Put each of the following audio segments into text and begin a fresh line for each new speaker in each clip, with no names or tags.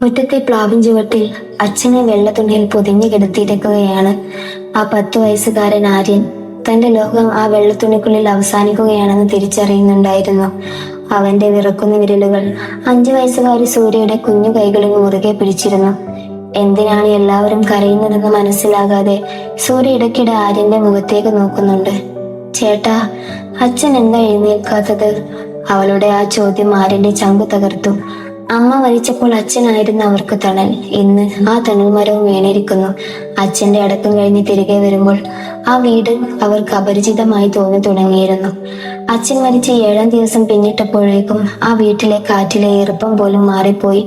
മുറ്റത്തെ പ്ലാവിൻ ചുവട്ടിൽ അച്ഛനെ വെള്ളത്തുണിയിൽ പൊതിഞ്ഞു കിടത്തിയിരിക്കുകയാണ് ആ 10 വയസ്സുകാരൻ ആര്യൻ. തന്റെ ലോകം ആ വെള്ളത്തുണിക്കുള്ളിൽ അവസാനിക്കുകയാണെന്ന് തിരിച്ചറിയുന്നുണ്ടായിരുന്നു. അവന്റെ വിറക്കുന്ന വിരലുകൾ 5 വയസ്സുകാരി സൂര്യയുടെ കുഞ്ഞു കൈകളിൽ മുറുകെ പിടിച്ചിരുന്നു. എന്തിനാണ് എല്ലാവരും കരയുന്നതെന്ന് മനസ്സിലാകാതെ സൂര്യ ഇടയ്ക്കിടെ ആര്യന്റെ മുഖത്തേക്ക് നോക്കുന്നുണ്ട്. ചേട്ടാ, അച്ഛൻ എന്താ എഴുന്നേൽക്കാത്തത്? അവളുടെ ആ ചോദ്യം ആര്യന്റെ ചങ്കു തകർത്തു. അമ്മ മരിച്ചപ്പോൾ അച്ഛനായിരുന്നു അവർക്ക് തണൽ. ഇന്ന് ആ തണൽ മരവും വീണിരിക്കുന്നു. അച്ഛന്റെ അടക്കം കഴിഞ്ഞ് തിരികെ വരുമ്പോൾ ആ വീട് അവർക്ക് അപരിചിതമായി തോന്നി തുടങ്ങിയിരുന്നു. അച്ഛൻ മരിച്ച് 7-ാം ദിവസം പിന്നിട്ടപ്പോഴേക്കും ആ വീട്ടിലെ കാറ്റിലെ ഈർപ്പം പോലും മാറിപ്പോയി.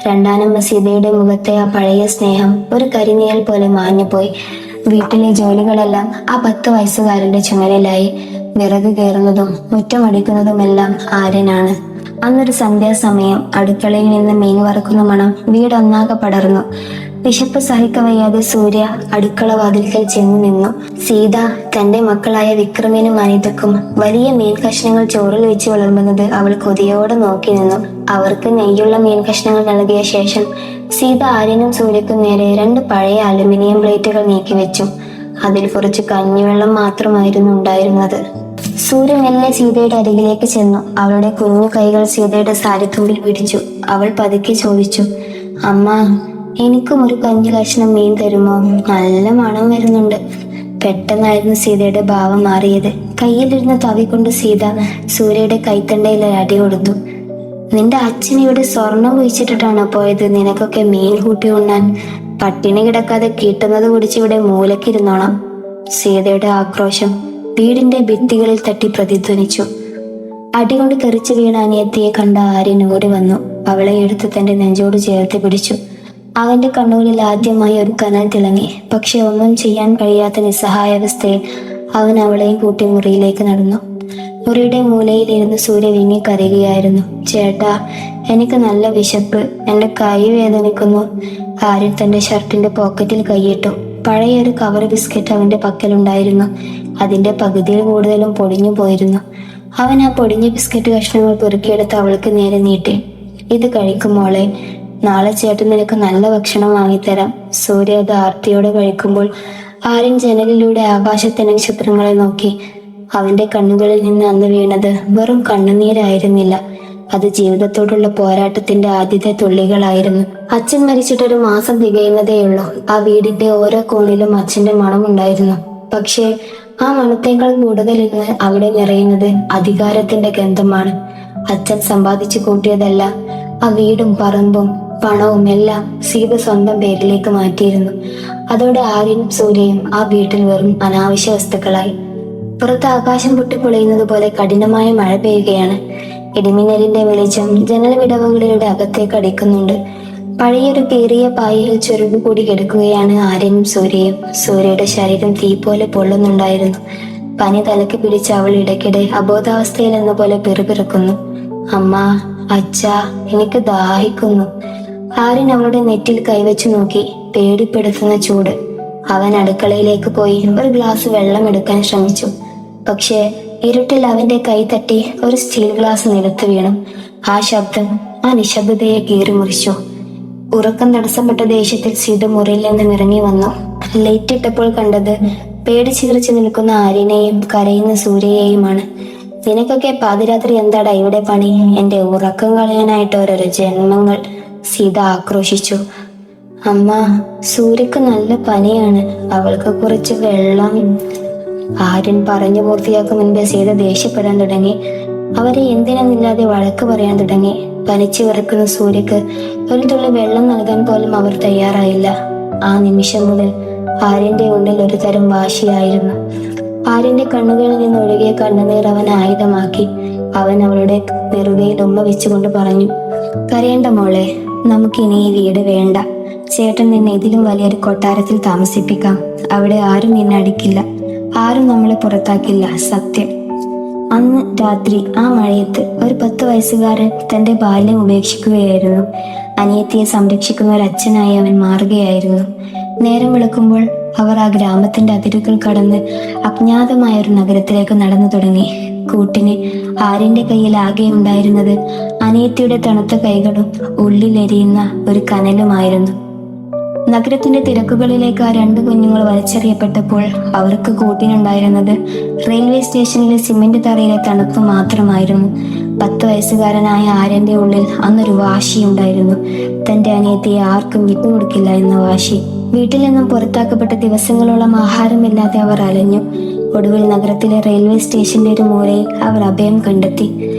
രണ്ടാനമ്മ സീതയുടെ മുഖത്തെ ആ പഴയ സ്നേഹം ഒരു കരിനിഴൽ പോലെ മാഞ്ഞുപോയി. വീട്ടിലെ ജോലികളെല്ലാം ആ 10 വയസ്സുകാരന്റെ ചുമലിലായി. വിറക് കയറുന്നതും മുറ്റമടിക്കുന്നതുമെല്ലാം ആര്യനാണ്. അന്നൊരു സന്ധ്യാസമയം അടുക്കളയിൽ നിന്ന് മീൻ വറുക്കുന്ന മണം വീടൊന്നാകെ പടർന്നു. വിശപ്പ് സഹിക്കവയ്യാതെ സൂര്യ അടുക്കള വാതിൽക്കൽ ചെന്നു നിന്നു. സീത തന്റെ മക്കളായ വിക്രമിനും അനിതക്കും വലിയ മീൻ കഷ്ണങ്ങൾ ചോറിൽ വെച്ച് വിളമ്പുന്നത് അവൾ കൊതിയോടെ നോക്കി നിന്നു. അവർക്ക് നെയ്യുള്ള മീൻ കഷ്ണങ്ങൾ നൽകിയ ശേഷം സീത ആര്യനും സൂര്യക്കും നേരെ 2 പഴയ അലുമിനിയം പ്ലേറ്റുകൾ നീക്കി വെച്ചു. അതിൽ കുറച്ച് കഞ്ഞിവെള്ളം മാത്രമായിരുന്നു ഉണ്ടായിരുന്നത്. സൂര്യ മെല്ലെ സീതയുടെ അരികിലേക്ക് ചെന്നു. അവളുടെ കുഞ്ഞു കൈകൾ സീതയുടെ സാരിത്തുമ്പിൽ പിടിച്ചു. അവൾ പതുക്കെ ചോദിച്ചു, അമ്മ, എനിക്കും ഒരു കഞ്ഞി കഷ്ണം മീൻ തരുമോ? നല്ല മണം വരുന്നുണ്ട്. പെട്ടെന്നായിരുന്നു സീതയുടെ ഭാവം മാറിയത്. കയ്യിലിരുന്ന് തവിക്കൊണ്ട് സീത സൂര്യയുടെ കൈത്തണ്ടയിൽ അടി കൊടുത്തു. നിന്റെ അച്ഛൻ ഇവിടെ സ്വർണം കുഴിച്ചിട്ടിട്ടാണോ പോയത്? നിനക്കൊക്കെ മീൻ കൂട്ടി ഉണ്ണാൻ. പട്ടിണി കിടക്കാതെ കിട്ടുന്നത് കുടിച്ച് ഇവിടെ മൂലക്കിരുന്നോണം. സീതയുടെ ആക്രോശം വീടിന്റെ ഭിത്തികളിൽ തട്ടി പ്രതിധ്വനിച്ചു. അടികൊണ്ട് തെറിച്ചു വീണ അനിയത്തിയെ കണ്ട ആര്യൻ ഓടി വന്നു. അവളെ എടുത്ത് തന്റെ നെഞ്ചോട് ചേർത്ത് പിടിച്ചു. അവന്റെ കണ്ണുകളിൽ ആദ്യമായി ഒരു കനൽ തിളങ്ങി. പക്ഷെ ഒന്നും ചെയ്യാൻ കഴിയാത്ത നിസ്സഹായാവസ്ഥയിൽ അവൻ അവളെയും കൂട്ടി മുറിയിലേക്ക് നടന്നു. മുറിയുടെ മൂലയിലിരുന്ന് സൂര്യ വിങ്ങി കരയുകയായിരുന്നു. ചേട്ടാ, എനിക്ക് നല്ല വിശപ്പ്, എന്റെ കൈ വേദനിക്കുന്നു. ആര്യൻ തന്റെ ഷർട്ടിന്റെ പോക്കറ്റിൽ കൈയിട്ടു. പഴയൊരു കവർ ബിസ്ക്കറ്റ് അവന്റെ പക്കലുണ്ടായിരുന്നു. അതിന്റെ പകുതിയിൽ കൂടുതലും പൊടിഞ്ഞു പോയിരുന്നു. അവൻ ആ പൊടിഞ്ഞ ബിസ്ക്കറ്റ് കഷ്ണങ്ങൾ പെറുക്കിയെടുത്ത് അവൾക്ക് നേരെ നീട്ടി. ഇത് കഴിക്കും മോളെ, നാളെ ചേട്ടൻ നിനക്ക് നല്ല ഭക്ഷണം വാങ്ങിത്തരാം. സൂര്യ അത് ആർത്തിയോടെ കഴിക്കുമ്പോൾ ആര്യൻ ജനലിലൂടെ ആകാശത്തെ നക്ഷത്രങ്ങളെ നോക്കി. അവന്റെ കണ്ണുകളിൽ നിന്ന് അന്ന് വീണത് വെറും കണ്ണുനീരായിരുന്നില്ല. അത് ജീവിതത്തോടുള്ള പോരാട്ടത്തിന്റെ ആദ്യത്തെ തുള്ളികളായിരുന്നു. അച്ഛൻ മരിച്ചിട്ടൊരു മാസം തികയുന്നതേയുള്ളൂ. ആ വീടിന്റെ ഓരോ കോണിലും അച്ഛന്റെ മണമുണ്ടായിരുന്നു. പക്ഷേ ആ മണത്തേക്കാൾ കൂടുതൽ ഇന്ന് അവിടെ നിറയുന്നത് അധികാരത്തിന്റെ ഗന്ധമാണ്. അച്ഛൻ സമ്പാദിച്ചു കൂട്ടിയതല്ല, ആ വീടും പറമ്പും പണവും എല്ലാം സീത സ്വന്തം പേരിലേക്ക് മാറ്റിയിരുന്നു. അതോടെ ആര്യനും സൂര്യയും ആ വീട്ടിൽ വെറും അനാവശ്യ വസ്തുക്കളായി. പുറത്ത് ആകാശം പൊട്ടിപ്പൊളിയുന്നത് പോലെ കഠിനമായ മഴ പെയ്യുകയാണ്. ഇടിമിന്നലിന്റെ വെളിച്ചം ജനൽ വിടവുകളിലൂടെ അകത്തേക്ക് അടിക്കുന്നുണ്ട്. പഴയൊരു കീറിയ പായയിൽ ചുരുണ്ടുകൂടി കിടക്കുകയാണ് ആര്യനും സൂര്യയും. സൂര്യയുടെ ശരീരം തീ പോലെ പൊള്ളുന്നുണ്ടായിരുന്നു. പനി തലക്ക് പിടിച്ച അവൾ ഇടയ്ക്കിടെ അബോധാവസ്ഥയിൽ എന്ന പോലെ പിറുപിറുക്കുന്നു. അമ്മ, അച്ഛാ, എനിക്ക് ദാഹിക്കുന്നു. ആര്യൻ അവളുടെ നെറ്റിൽ കൈവച്ചു നോക്കി. പേടിപ്പെടുത്തുന്ന ചൂട്. അവൻ അടുക്കളയിലേക്ക് പോയി ഒരു ഗ്ലാസ് വെള്ളം എടുക്കാൻ ശ്രമിച്ചു. പക്ഷേ ഇരുട്ടിൽ അവന്റെ കൈ തട്ടി ഒരു സ്റ്റീൽ ഗ്ലാസ് നിലത്ത് വീണു. ആ ശബ്ദം ആ നിശബ്ദതയെ കീറിമുറിച്ചു. ഉറക്കം തടസ്സപ്പെട്ട ദേഷ്യത്തിൽ സീത മുറിയിൽ നിന്നും ഇറങ്ങി വന്നു. ലൈറ്റ് ഇട്ടപ്പോൾ കണ്ടത് പേടിച്ചിരിച്ചു നിൽക്കുന്ന ആര്യനെയും കരയുന്ന സൂര്യയെയുമാണ്. നിനക്കൊക്കെ പാതിരാത്രി എന്താടാ ഇവിടെ പണി? എന്റെ ഉറക്കം കളയാനായിട്ട് ഓരോരോ ജന്മങ്ങൾ, സീത ആക്രോശിച്ചു. അമ്മ, സൂര്യക്ക് നല്ല പനിയാണ്, അവൾക്ക് കുറച്ച് വെള്ളം. ആര്യൻ പറഞ്ഞു പൂർത്തിയാക്കും മുൻപേ സീത ദേഷ്യപ്പെടാൻ തുടങ്ങി. അവരെ എന്തിനെന്നില്ലാതെ വഴക്ക് പറയാൻ തുടങ്ങി. പനിച്ചു വിറക്കുന്ന സൂര്യക്ക് ഒരു തുള്ളി വെള്ളം നൽകാൻ പോലും അവർ തയ്യാറായില്ല. ആ നിമിഷം മുതൽ ആര്യന്റെ ഉള്ളിൽ ഒരു തരം വാശിയായിരുന്നു. ആര്യന്റെ കണ്ണുകളിൽ നിന്ന് ഒഴുകിയ കണ്ണുനീർ അവൻ ആയുധമാക്കി. അവൻ അവളുടെ നെറുകയിൽ ഉമ്മ വെച്ചുകൊണ്ട് പറഞ്ഞു, കരയേണ്ട മോളെ, നമുക്കിനി ഈ വീട് വേണ്ട. ചേട്ടൻ നിന്നെ ഇതിലും വലിയൊരു കൊട്ടാരത്തിൽ താമസിപ്പിക്കാം. അവിടെ ആരും നിന്നെ അടിക്കില്ല, ആരും നമ്മളെ പുറത്താക്കില്ല, സത്യം. അന്ന് രാത്രി ആ മഴയത്ത് ഒരു 10 വയസ്സുകാരൻ തന്റെ ബാല്യം ഉപേക്ഷിക്കുകയായിരുന്നു. അനിയത്തിയെ സംരക്ഷിക്കുന്ന ഒരു അച്ഛനായി അവൻ മാറുകയായിരുന്നു. നേരം വെളുക്കുമ്പോൾ അവർ ആ ഗ്രാമത്തിന്റെ അതിരുകൾ കടന്ന് അജ്ഞാതമായ ഒരു നഗരത്തിലേക്ക് നടന്നു തുടങ്ങി. കൂട്ടിന് ആര്യന്റെ കയ്യിൽ ആകെ ഉണ്ടായിരുന്നത് അനിയത്തിയുടെ തണുത്ത കൈകളും ഉള്ളിലെരിയുന്ന ഒരു കനലുമായിരുന്നു. നഗരത്തിന്റെ തിരക്കുകളിലേക്ക് ആ രണ്ട് കുഞ്ഞുങ്ങൾ വലിച്ചെറിയപ്പെട്ടപ്പോൾ അവർക്ക് കൂട്ടിനുണ്ടായിരുന്നത് റെയിൽവേ സ്റ്റേഷനിലെ സിമന്റ് തറയിലെ തണുപ്പ് മാത്രമായിരുന്നു. 10 വയസ്സുകാരനായ ആര്യന്റെ ഉള്ളിൽ അന്നൊരു വാശിയുണ്ടായിരുന്നു. തന്റെ അനിയത്തിയെ ആർക്കും വിട്ടുകൊടുക്കില്ല എന്ന വാശി. വീട്ടിൽ നിന്നും പുറത്താക്കപ്പെട്ട ദിവസങ്ങളോളം ആഹാരമില്ലാതെ അവർ അലഞ്ഞു. ഒടുവിൽ നഗരത്തിലെ റെയിൽവേ സ്റ്റേഷന്റെ ഒരു മൂലയിൽ അവർ അഭയം കണ്ടെത്തി.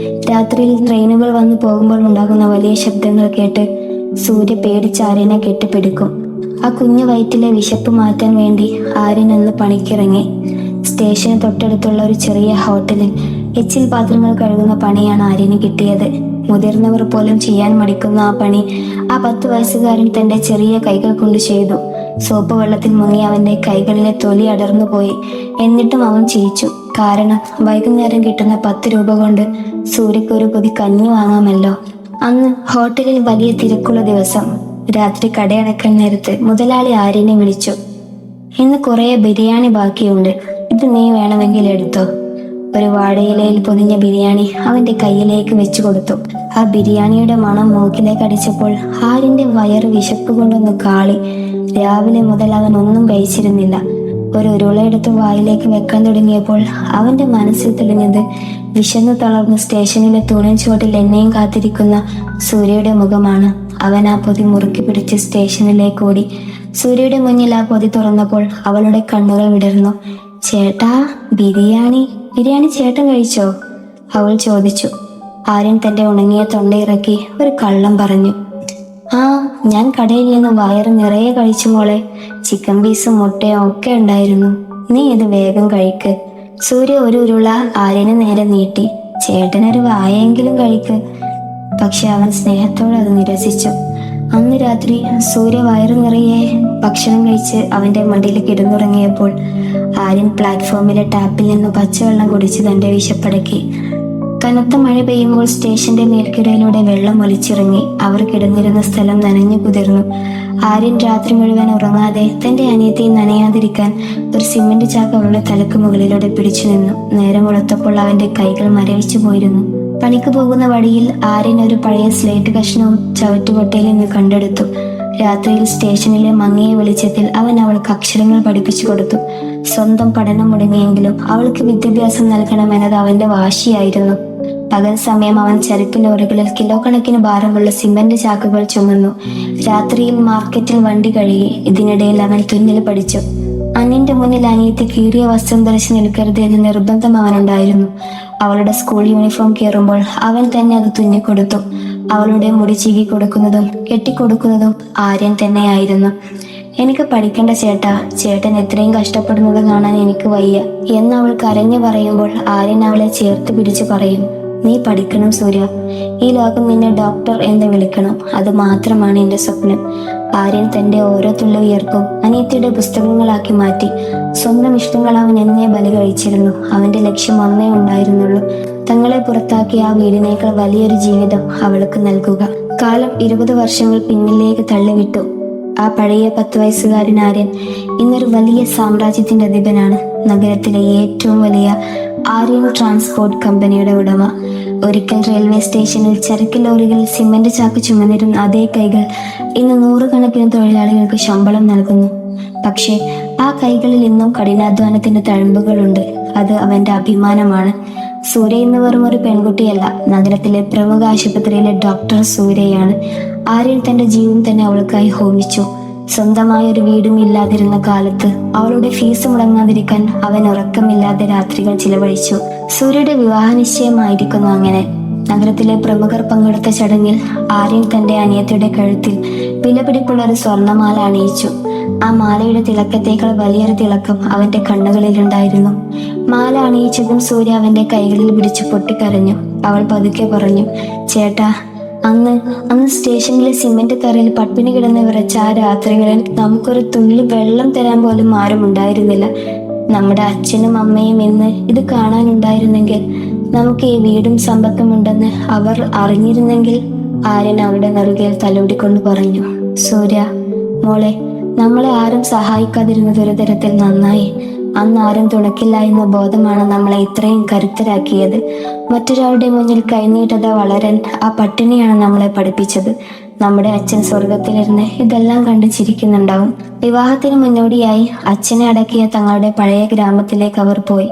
രാത്രിയിൽ ട്രെയിനുകൾ വന്നു പോകുമ്പോൾ ഉണ്ടാകുന്ന വലിയ ശബ്ദങ്ങൾ കേട്ട് സൂര്യ പേടിച്ച് ആര്യനെ കെട്ടിപ്പിടിക്കും. ആ കുഞ്ഞു വയറ്റിലെ വിശപ്പ് മാറ്റാൻ വേണ്ടി ആര്യൻ അന്ന് പണിക്കിറങ്ങി. സ്റ്റേഷന് തൊട്ടടുത്തുള്ള ഒരു ചെറിയ ഹോട്ടലിൽ എച്ചിൽ പാത്രങ്ങൾ കഴുകുന്ന പണിയാണ് ആര്യന് കിട്ടിയത്. മുതിർന്നവർ പോലും ചെയ്യാൻ മടിക്കുന്ന ആ പണി ആ 10 വയസ്സുകാരൻ തന്റെ ചെറിയ കൈകൾ കൊണ്ട് ചെയ്തു. സോപ്പ് വെള്ളത്തിൽ മുങ്ങി അവന്റെ കൈകളിലെ തൊലി അടർന്നു പോയി. എന്നിട്ടും അവൻ ചിരിച്ചു. കാരണം വൈകുന്നേരം കിട്ടുന്ന 10 രൂപ കൊണ്ട് സൂര്യക്ക് ഒരു പൊതി കഞ്ഞി വാങ്ങാമല്ലോ. അന്ന് ഹോട്ടലിൽ വലിയ തിരക്കുള്ള ദിവസം. രാത്രി കടയടക്കാൻ നേരത്ത് മുതലാളി ആര്യനെ വിളിച്ചു. ഇന്ന് കുറെ ബിരിയാണി ബാക്കിയുണ്ട്, ഇത് നീ വേണമെങ്കിൽ എടുത്തോ. ഒരു വാഴയിലയിൽ പൊതിഞ്ഞ ബിരിയാണി അവന്റെ കയ്യിലേക്ക് വെച്ചു കൊടുത്തു. ആ ബിരിയാണിയുടെ മണം മൂക്കിലേക്ക് അടിച്ചപ്പോൾ ആര്യന്റെ വയറ് വിശപ്പ് കൊണ്ടൊന്ന് കാളി. രാവിലെ മുതൽ അവൻ ഒന്നും കഴിച്ചിരുന്നില്ല. ഒരു ഉരുളയെടുത്ത് വായിലേക്ക് വെക്കാൻ തുടങ്ങിയപ്പോൾ അവന്റെ മനസ്സിൽ തെളിഞ്ഞത് വിശന്നു തളർന്ന് സ്റ്റേഷനിലെ തൂണിൻ ചുവട്ടിൽ എന്നെയും കാത്തിരിക്കുന്ന സൂര്യയുടെ മുഖമാണ്. അവൻ ആ പൊതി മുറുക്കി പിടിച്ച് സ്റ്റേഷനിലേക്ക് ഓടി. സൂര്യയുടെ മുന്നിൽ ആ പൊതി തുറന്നപ്പോൾ അവളുടെ കണ്ണുകൾ വിടർന്നു. ചേട്ടാ, ബിരിയാണി ചേട്ടൻ കഴിച്ചോ? അവൾ ചോദിച്ചു. ആര്യൻ തന്റെ ഉണങ്ങിയ തൊണ്ടയിറക്കി ഒരു കള്ളം പറഞ്ഞു. ആ, ഞാൻ കടയിൽ നിന്ന് വയറ് നിറയെ കഴിച്ചു മോളെ. ചിക്കൻ പീസും മുട്ടയും ഒക്കെ ഉണ്ടായിരുന്നു. നീ ഇത് വേഗം കഴിക്ക്. സൂര്യ ഒരു ഉരുള ആര്യന് നേരെ നീട്ടി. ചേട്ടനൊരു വായെങ്കിലും കഴിക്ക്. പക്ഷെ അവൻ സ്നേഹത്തോടെ അത് നിരസിച്ചു. അന്ന് രാത്രി സൂര്യ വയറു നിറയെ ഭക്ഷണം കഴിച്ച് അവന്റെ മടിയിൽ കിടന്നുറങ്ങിയപ്പോൾ ആര്യൻ പ്ലാറ്റ്ഫോമിലെ ടാപ്പിൽ നിന്ന് പച്ചവെള്ളം കുടിച്ച് തന്റെ വിശപ്പടക്കി. കനത്ത മഴ പെയ്യുമ്പോൾ സ്റ്റേഷന്റെ മേൽക്കിടയിലൂടെ വെള്ളം ഒലിച്ചിറങ്ങി. അവർ കിടന്നിരുന്ന സ്ഥലം നനഞ്ഞു കുതിർന്നു. ആര്യൻ രാത്രി മുഴുവൻ ഉറങ്ങാതെ തന്റെ അനിയത്തെ നനയാതിരിക്കാൻ ഒരു സിമന്റ് ചാക്ക് അവളുടെ തലക്ക് മുകളിലൂടെ പിടിച്ചു നിന്നു. നേരം വെളുത്തപ്പോൾ അവന്റെ കൈകൾ മരവിച്ചു പോയിരുന്നു. പണിക്ക് പോകുന്ന വഴിയിൽ ആര്യൻ ഒരു പഴയ സ്ലേറ്റ് കഷ്ണവും ചവറ്റുകൊട്ടയിൽ നിന്ന് കണ്ടെടുത്തു. രാത്രിയിൽ സ്റ്റേഷനിലെ മങ്ങിയ വെളിച്ചത്തിൽ അവൻ അവൾക്ക് അക്ഷരങ്ങൾ പഠിപ്പിച്ചു കൊടുത്തു. സ്വന്തം പഠനം മുടങ്ങിയെങ്കിലും അവൾക്ക് വിദ്യാഭ്യാസം നൽകണമെന്നത് അവന്റെ വാശിയായിരുന്നു. പകൽ സമയം അവൻ ചരക്ക് ലോറികളിൽ കിലോ കണക്കിന് ഭാരമുള്ള സിമന്റ് ചാക്കുകൾ ചുമന്നു. രാത്രിയിൽ മാർക്കറ്റിൽ വണ്ടി കഴുകി. ഇതിനിടയിൽ അവൻ തുന്നൽ പഠിച്ചു. അനിയന്റെ മുന്നിൽ അനിയത്തി കീറിയ വസ്ത്രം ധരിച്ച് നിൽക്കരുത് എന്ന് നിർബന്ധം അവനുണ്ടായിരുന്നു. അവളുടെ സ്കൂൾ യൂണിഫോം കീറുമ്പോൾ അവൻ തന്നെ അത് തുന്നിക്കൊടുത്തു. അവളുടെ മുടി ചീകി കൊടുക്കുന്നതും കെട്ടിക്കൊടുക്കുന്നതും ആര്യൻ തന്നെയായിരുന്നു. എനിക്ക് പഠിക്കേണ്ട ചേട്ടാ, ചേട്ടൻ എത്രയും കഷ്ടപ്പെടുന്നത് കാണാൻ എനിക്ക് വയ്യ എന്ന് അവൾ കരഞ്ഞു പറയുമ്പോൾ ആര്യൻ അവളെ ചേർത്ത് പിടിച്ചു പറയും. നീ പഠിക്കണം സൂര്യ. ഈ ലോകം നിന്നെ ഡോക്ടർ എന്ന് വിളിക്കണം. അത് മാത്രമാണ് എന്റെ സ്വപ്നം. ആര്യൻ തന്റെ ഓരോ തുള്ളി വിയർപ്പും അനിയത്തിയുടെ പുസ്തകങ്ങളാക്കി മാറ്റി. സ്വന്തം ഇഷ്ടങ്ങൾ അവൻ എന്നേ ബലി കഴിച്ചിരുന്നു. അവന്റെ ലക്ഷ്യം ഒന്നേ ഉണ്ടായിരുന്നുള്ളൂ: തങ്ങളെ പുറത്താക്കി ആ വീടിനേക്കാൾ വലിയൊരു ജീവിതം അവൾക്ക് നൽകുക. കാലം 20 വർഷങ്ങൾ പിന്നിലേക്ക് തള്ളിവിട്ടു. ആ പഴയ 10 വയസ്സുകാരൻ ആര്യൻ ഇന്നൊരു വലിയ സാമ്രാജ്യത്തിന്റെ അധിപനാണ്. നഗരത്തിലെ ഏറ്റവും വലിയ ആര്യൻ ട്രാൻസ്പോർട്ട് കമ്പനിയുടെ ഉടമ. ഒരിക്കൽ റെയിൽവേ സ്റ്റേഷനിൽ ചരക്ക് ലോറികളിൽ സിമന്റ് ചാക്ക് ചുമന്നിരുന്ന അതേ കൈകൾ ഇന്ന് 100 കണക്കിന് തൊഴിലാളികൾക്ക് ശമ്പളം നൽകുന്നു. പക്ഷേ ആ കൈകളിൽ ഇന്നും കഠിനാധ്വാനത്തിന്റെ തഴമ്പുകളുണ്ട്. അത് അവന്റെ അഭിമാനമാണ്. സൂര്യ ഇന്ന് വെറും ഒരു പെൺകുട്ടിയല്ല, നഗരത്തിലെ പ്രമുഖ ആശുപത്രിയിലെ ഡോക്ടർ സൂര്യയാണ്. ആര്യൻ തന്റെ ജീവൻ തന്നെ അവൾക്കായി ഹോമിച്ചു. സ്വന്തമായ ഒരു വീടും ഇല്ലാതിരുന്ന കാലത്ത് അവളുടെ ഫീസ് മുടങ്ങാതിരിക്കാൻ അവൻ ഉറക്കമില്ലാതെ രാത്രികൾ ചിലവഴിച്ചു. സൂര്യയുടെ വിവാഹ നിശ്ചയമായിരിക്കുന്നു അങ്ങനെ. നഗരത്തിലെ പ്രമുഖർ പങ്കെടുത്ത ചടങ്ങിൽ ആര്യൻ തന്റെ അനിയത്തിയുടെ കഴുത്തിൽ വിലപിടിപ്പുള്ള ഒരു സ്വർണമാല അണിയിച്ചു. ആ മാലയുടെ തിളക്കത്തേക്കാൾ വലിയൊരു തിളക്കം അവന്റെ കണ്ണുകളിലുണ്ടായിരുന്നു. മാല അണിയിച്ചതും സൂര്യ അവന്റെ കൈകളിൽ പിടിച്ചു പൊട്ടിക്കരഞ്ഞു. അവൾ പതുക്കെ പറഞ്ഞു, ചേട്ടാ, അന്ന് സ്റ്റേഷനിലെ സിമന്റ് തറയിൽ പട്ടിണി കിടന്ന് വിറച്ച ആ രാത്രികളിൽ നമുക്കൊരു തുള്ളി വെള്ളം തരാൻ പോലും ആരും ഉണ്ടായിരുന്നില്ല. നമ്മുടെ അച്ഛനും അമ്മയും ഇന്ന് ഇത് കാണാനുണ്ടായിരുന്നെങ്കിൽ, നമുക്ക് ഈ വീടും സമ്പത്തും ഉണ്ടെന്ന് അവർ അറിഞ്ഞിരുന്നെങ്കിൽ. ആര്യൻ അവളുടെ നെറുകയിൽ തലോടിക്കൊണ്ട് പറഞ്ഞു. സൂര്യ മോളെ, നമ്മളെ ആരും സഹായിക്കാതിരുന്നത് ഒരു തരത്തിൽ നന്നായി. അന്ന് ആരും തുണയ്ക്കില്ല എന്ന ബോധമാണ് നമ്മളെ ഇത്രയും കരുത്തരാക്കിയത്. മറ്റൊരാളുടെ മുന്നിൽ കൈനീട്ടത വളരാൻ ആ പട്ടിണിയാണ് നമ്മളെ പഠിപ്പിച്ചത്. നമ്മുടെ അച്ഛൻ സ്വർഗത്തിലിരുന്ന് ഇതെല്ലാം കണ്ട് ചിരിക്കുന്നുണ്ടാവും. വിവാഹത്തിന് മുന്നോടിയായി അച്ഛനെ അടക്കിയ തങ്ങളുടെ പഴയ ഗ്രാമത്തിലേക്ക് അവർ പോയി.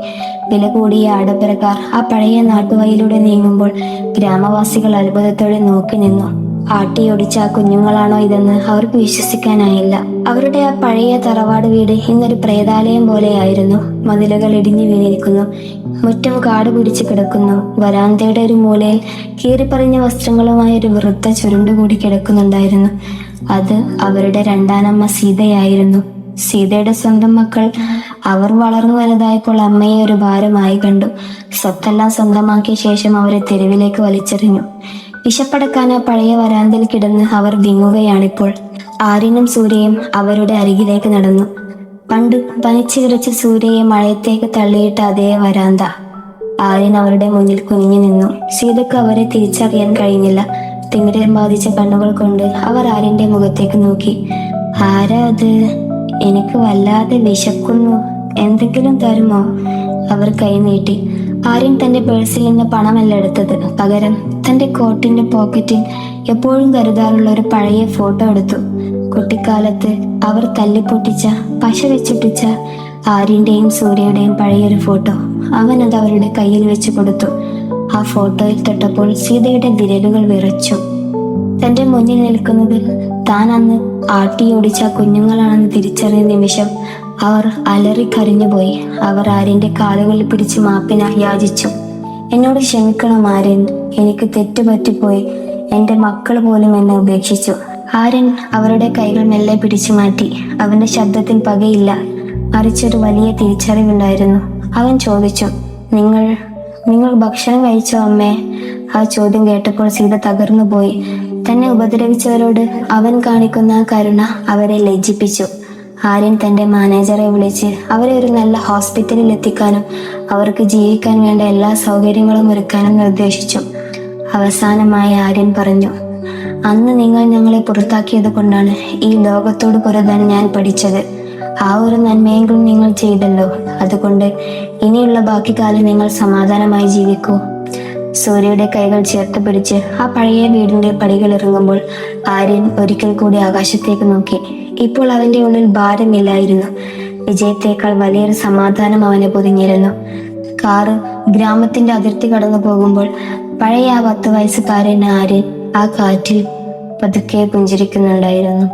വില കൂടിയ ആഡംബരക്കാർ ആ പഴയ നാട്ടുവഴിയിലൂടെ നീങ്ങുമ്പോൾ ഗ്രാമവാസികൾ അത്ഭുതത്തോടെ നോക്കി നിന്നു. ആട്ടിയൊടിച്ച ആ കുഞ്ഞുങ്ങളാണോ ഇതെന്ന് അവർക്ക് വിശ്വസിക്കാനായില്ല. അവരുടെ ആ പഴയ തറവാട് വീട് ഇന്നൊരു പ്രേതാലയം പോലെയായിരുന്നു. മതിലുകൾ ഇടിഞ്ഞു വീണിരിക്കുന്നു, മുറ്റം കാട് പിടിച്ചു കിടക്കുന്നു. വരാന്തയുടെ ഒരു മൂലയിൽ കീറിപ്പറിഞ്ഞ വസ്ത്രങ്ങളുമായ ഒരു വൃദ്ധ ചുരുണ്ടുകൂടി കിടക്കുന്നുണ്ടായിരുന്നു. അത് അവരുടെ രണ്ടാനമ്മ സീതയായിരുന്നു. സീതയുടെ സ്വന്തം മക്കൾ. അവർ വളർന്നു വലുതായപ്പോൾ അമ്മയെ ഒരു ഭാരമായി കണ്ടു. സ്വത്തെല്ലാം സ്വന്തമാക്കിയ ശേഷം അവരെ തെരുവിലേക്ക് വലിച്ചെറിഞ്ഞു. വിശപ്പടക്കാൻ ആ പഴയ വരാന്തയിൽ കിടന്ന് അവർ വിങ്ങുകയാണിപ്പോൾ. ആര്യനും സൂര്യയും അവരുടെ അരികിലേക്ക് നടന്നു. പണ്ട് പനിച്ചു വിറച്ച സൂര്യയെ മഴയത്തേക്ക് തള്ളിയിട്ട അതേ വരാന്ത. ആര്യൻ അവരുടെ മുന്നിൽ കുനിഞ്ഞു നിന്നു. സീതയ്ക്ക് അവരെ തിരിച്ചറിയാൻ കഴിഞ്ഞില്ല. തിമിരം ബാധിച്ച കണ്ണുകൾ കൊണ്ട് അവർ ആര്യന്റെ മുഖത്തേക്ക് നോക്കി. ആരാ അത്? എനിക്ക് വല്ലാതെ വിശക്കുന്നു, എന്തെങ്കിലും തരുമോ? അവർ കൈ നീട്ടി. ആര്യൻ തന്റെ പേഴ്സിൽ നിന്ന് പണമല്ല എടുത്തത്. പകരം തന്റെ കോട്ടിന്റെ പോക്കറ്റിൽ എപ്പോഴും കരുതാറുള്ള ഒരു പഴയ ഫോട്ടോ എടുത്തു. കുട്ടിക്കാലത്ത് അവർ തല്ലിപ്പൊട്ടിച്ച, പശ വെച്ചൊട്ടിച്ച ആര്യന്റെയും സൂര്യയുടെയും പഴയൊരു ഫോട്ടോ. അവൻ അത് അവരുടെ കയ്യിൽ വെച്ച് കൊടുത്തു. ആ ഫോട്ടോയിൽ തൊട്ടപ്പോൾ സീതയുടെ വിരലുകൾ വിറച്ചു. തന്റെ മുന്നിൽ നിൽക്കുന്നത് താൻ അന്ന് ആട്ടിയോടിച്ച കുഞ്ഞുങ്ങളാണെന്ന് തിരിച്ചറിയ നിമിഷം അവർ അലറിക്കരഞ്ഞുപോയി. അവർ ആര്യന്റെ കാലുകളിൽ പിടിച്ച് മാപ്പിനായി യാചിച്ചു. എന്നോട് ക്ഷമിക്കണം ആര്യൻ, എനിക്ക് തെറ്റുപറ്റിപ്പോയി. എന്റെ മക്കൾ പോലും എന്നെ ഉപേക്ഷിച്ചു. ആര്യൻ അവരുടെ കൈകൾ മെല്ലെ പിടിച്ചു മാറ്റി. അവന്റെ ശബ്ദത്തിൽ പകയില്ല, മറിച്ചൊരു വലിയ തിരിച്ചറിവുണ്ടായിരുന്നു. അവൻ ചോദിച്ചു, നിങ്ങൾ ഭക്ഷണം കഴിച്ചോ അമ്മേ? ആ ചോദ്യം കേട്ടപ്പോൾ സീത തകർന്നുപോയി. തന്നെ ഉപദ്രവിച്ചവരോട് അവൻ കാണിക്കുന്ന കരുണ അവരെ ലജ്ജിപ്പിച്ചു. ആര്യൻ തന്റെ മാനേജറെ വിളിച്ച് അവരെ ഒരു നല്ല ഹോസ്പിറ്റലിൽ എത്തിക്കാനും അവർക്ക് ജീവിക്കാൻ വേണ്ട എല്ലാ സൗകര്യങ്ങളും ഒരുക്കാനും നിർദ്ദേശിച്ചു. അവസാനമായി ആര്യൻ പറഞ്ഞു, അന്ന് നിങ്ങൾ ഞങ്ങളെ പുറത്താക്കിയത് കൊണ്ടാണ് ഈ ലോകത്തോട് പൊരുതാൻ ഞാൻ പഠിച്ചത്. ആ ഒരു നന്മയെങ്കിലും നിങ്ങൾ ചെയ്തല്ലോ. അതുകൊണ്ട് ഇനിയുള്ള ബാക്കി കാലം നിങ്ങൾ സമാധാനമായി ജീവിക്കൂ. സൂര്യയുടെ കൈകൾ ചേർത്ത് പിടിച്ച് ആ പഴയ വീടിന്റെ പടികൾ ഇറങ്ങുമ്പോൾ ആര്യൻ ഒരിക്കൽ കൂടി ആകാശത്തേക്ക് നോക്കി. ഇപ്പോൾ അവന്റെ ഉള്ളിൽ ഭാരമില്ലായിരുന്നു. വിജയത്തേക്കാൾ വലിയൊരു സമാധാനം അവനെ പൊതിഞ്ഞിരുന്നു. കാറ് ഗ്രാമത്തിന്റെ അതിർത്തി കടന്നു പോകുമ്പോൾ പഴയ ആ 10 വയസ്സുകാരൻ ആര്യൻ ആ കാറ്റിൽ പതുക്കെ പുഞ്ചിരിക്കുന്നുണ്ടായിരുന്നു.